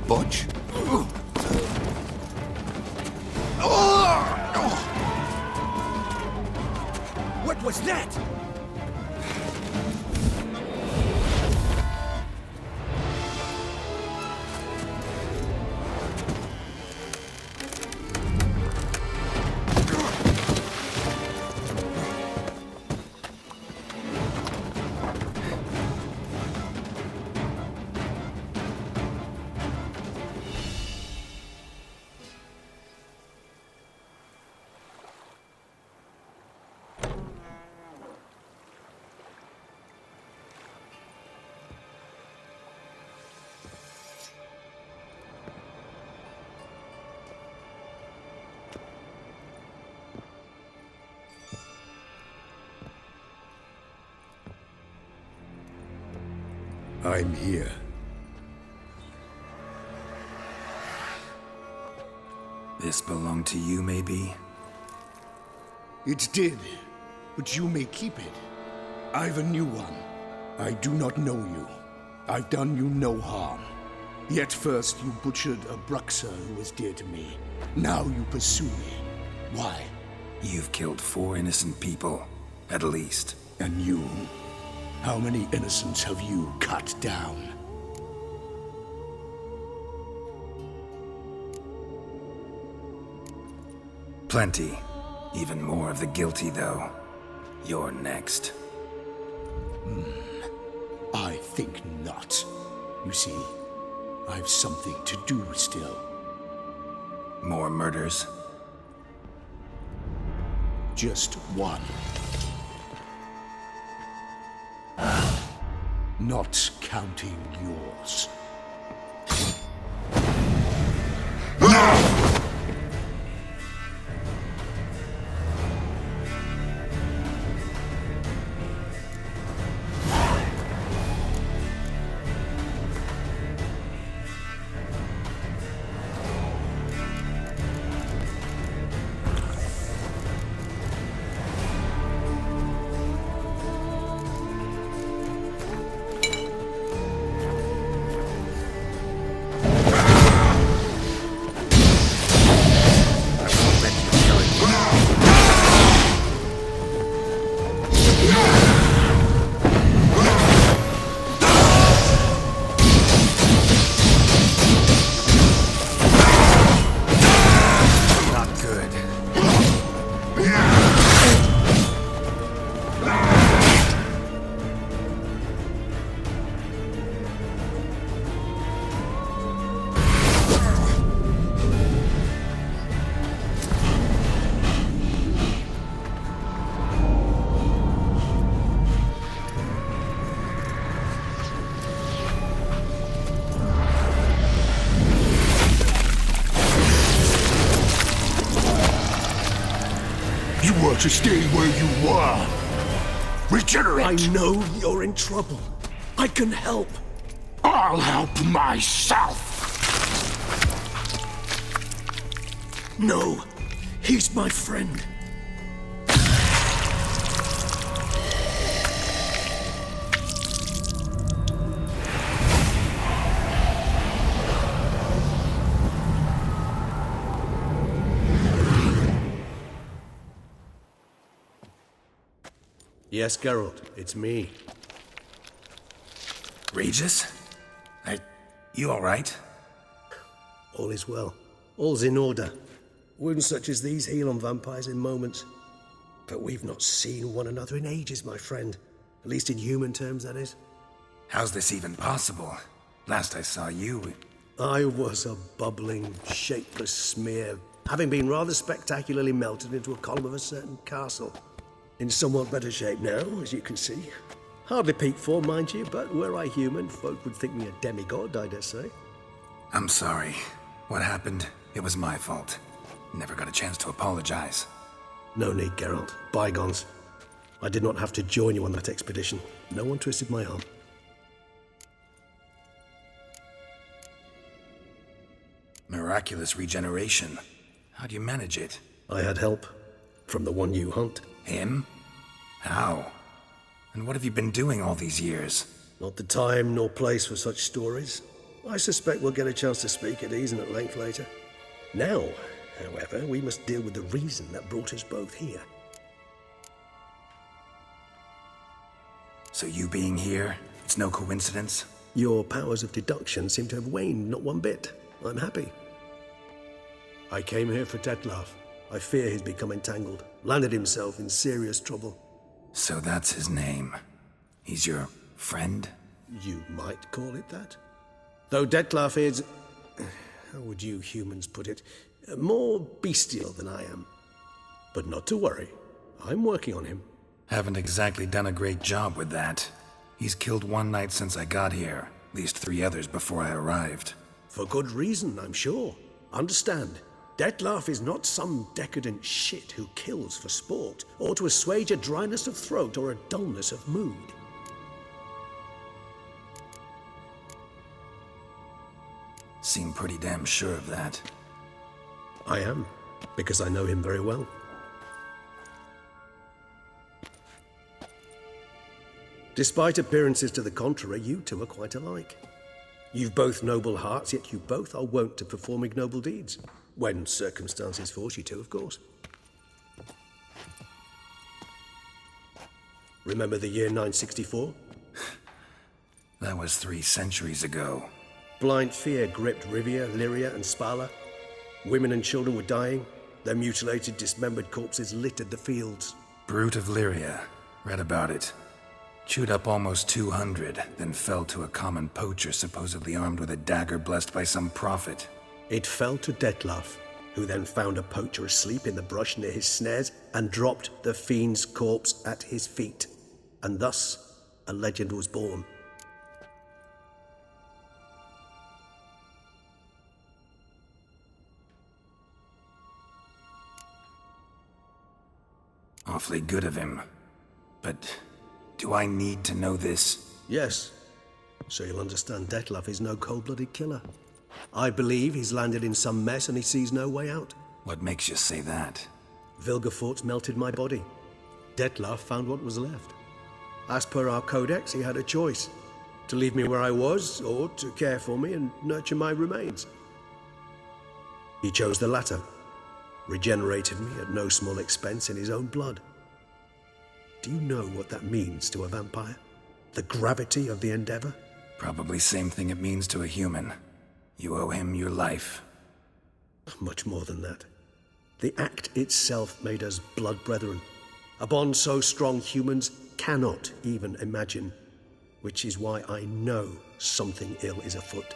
budge. What was that? I'm here. This belonged to you, maybe? It did, but you may keep it. I've a new one. I do not know you. I've done you no harm. Yet first you butchered a Bruxer who was dear to me. Now you pursue me. Why? You've killed 4 innocent people, at least. And you? How many innocents have you cut down? Plenty. Even more of the guilty, though. You're next. I think not. You see, I've something to do still. More murders? Just one. Not counting yours. To stay where you were. Regenerate! I know you're in trouble. I can help. I'll help myself! No, he's my friend. Yes, Geralt, it's me. Regis? You alright? All is well. All's in order. Wounds such as these heal on vampires in moments. But we've not seen one another in ages, my friend. At least in human terms, that is. How's this even possible? Last I saw you... I was a bubbling, shapeless smear, having been rather spectacularly melted into a column of a certain castle. In somewhat better shape now, as you can see. Hardly peak form, mind you, but were I human, folk would think me a demigod, I dare say. I'm sorry. What happened, it was my fault. Never got a chance to apologize. No need, Geralt. Bygones. I did not have to join you on that expedition. No one twisted my arm. Miraculous regeneration. How do you manage it? I had help. From the one you hunt. Him? How? And what have you been doing all these years? Not the time nor place for such stories. I suspect we'll get a chance to speak at ease and at length later. Now, however, we must deal with the reason that brought us both here. So you being here, it's no coincidence? Your powers of deduction seem to have waned not one bit. I'm happy. I came here for Detlef. I fear he's become entangled, landed himself in serious trouble. So that's his name. He's your friend? You might call it that. Though Detlef is, how would you humans put it, more bestial than I am. But not to worry, I'm working on him. Haven't exactly done a great job with that. He's killed one knight since I got here, at least 3 others before I arrived. For good reason, I'm sure. Understand, Detlef is not some decadent shit who kills for sport, or to assuage a dryness of throat or a dullness of mood. Seem pretty damn sure of that. I am, because I know him very well. Despite appearances to the contrary, you two are quite alike. You've both noble hearts, yet you both are wont to perform ignoble deeds. When circumstances force you to, of course. Remember the year 964? That was 3 centuries ago. Blind fear gripped Rivia, Lyria, and Spala. Women and children were dying. Their mutilated, dismembered corpses littered the fields. Brute of Lyria. Read about it. Chewed up almost 200, then fell to a common poacher supposedly armed with a dagger blessed by some prophet. It fell to Detlef, who then found a poacher asleep in the brush near his snares and dropped the fiend's corpse at his feet. And thus, a legend was born. Awfully good of him. But do I need to know this? Yes. So you'll understand Detlef is no cold-blooded killer. I believe he's landed in some mess and he sees no way out. What makes you say that? Vilgefortz melted my body. Detlef found what was left. As per our codex, he had a choice. To leave me where I was, or to care for me and nurture my remains. He chose the latter. Regenerated me at no small expense in his own blood. Do you know what that means to a vampire? The gravity of the endeavor? Probably same thing it means to a human. You owe him your life. Much more than that. The act itself made us blood brethren. A bond so strong humans cannot even imagine. Which is why I know something ill is afoot.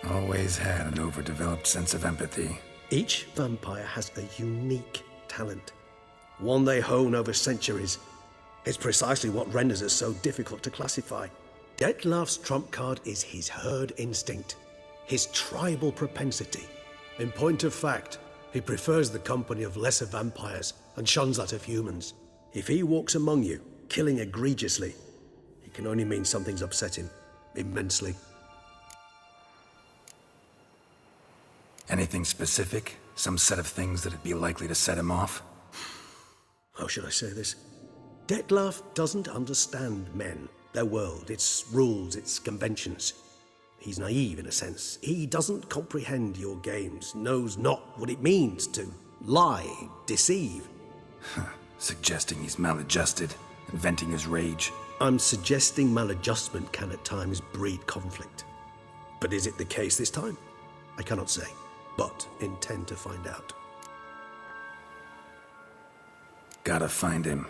Always had an overdeveloped sense of empathy. Each vampire has a unique talent. One they hone over centuries. It's precisely what renders us so difficult to classify. Detlef's trump card is his herd instinct. His tribal propensity. In point of fact, he prefers the company of lesser vampires and shuns that of humans. If he walks among you, killing egregiously, it can only mean something's upset him, immensely. Anything specific? Some set of things that'd be likely to set him off? How should I say this? Detlef doesn't understand men, their world, its rules, its conventions. He's naive in a sense. He doesn't comprehend your games, knows not what it means to lie, deceive. Suggesting he's maladjusted, and venting his rage. I'm suggesting maladjustment can at times breed conflict. But is it the case this time? I cannot say, but intend to find out. Gotta find him,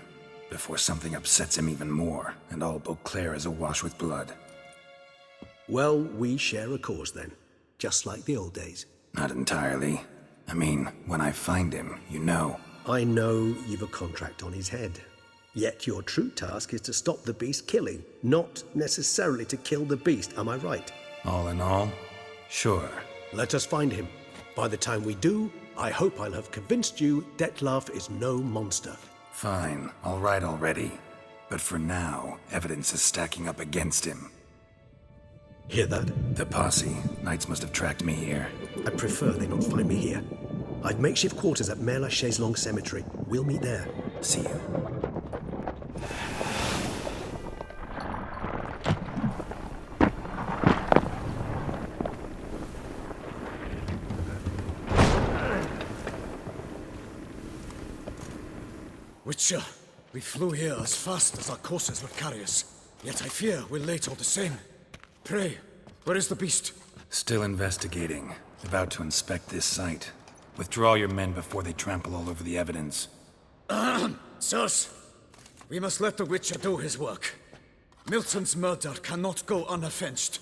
before something upsets him even more, and all Beauclair is awash with blood. Well, we share a cause then, just like the old days. Not entirely. I mean, when I find him, you know. I know you've a contract on his head. Yet your true task is to stop the beast killing, not necessarily to kill the beast, am I right? All in all, sure. Let us find him. By the time we do, I hope I'll have convinced you Detlef is no monster. Fine, all right already. But for now, evidence is stacking up against him. Hear that? The posse. Knights must have tracked me here. I prefer they not find me here. I've makeshift quarters at Mère Lachaise Long Cemetery. We'll meet there. See you. Witcher, we flew here as fast as our courses would carry us. Yet I fear we're late all the same. Pray, where is the beast? Still investigating. About to inspect this site. Withdraw your men before they trample all over the evidence. Sirs, we must let the Witcher do his work. Milton's murder cannot go unavenged.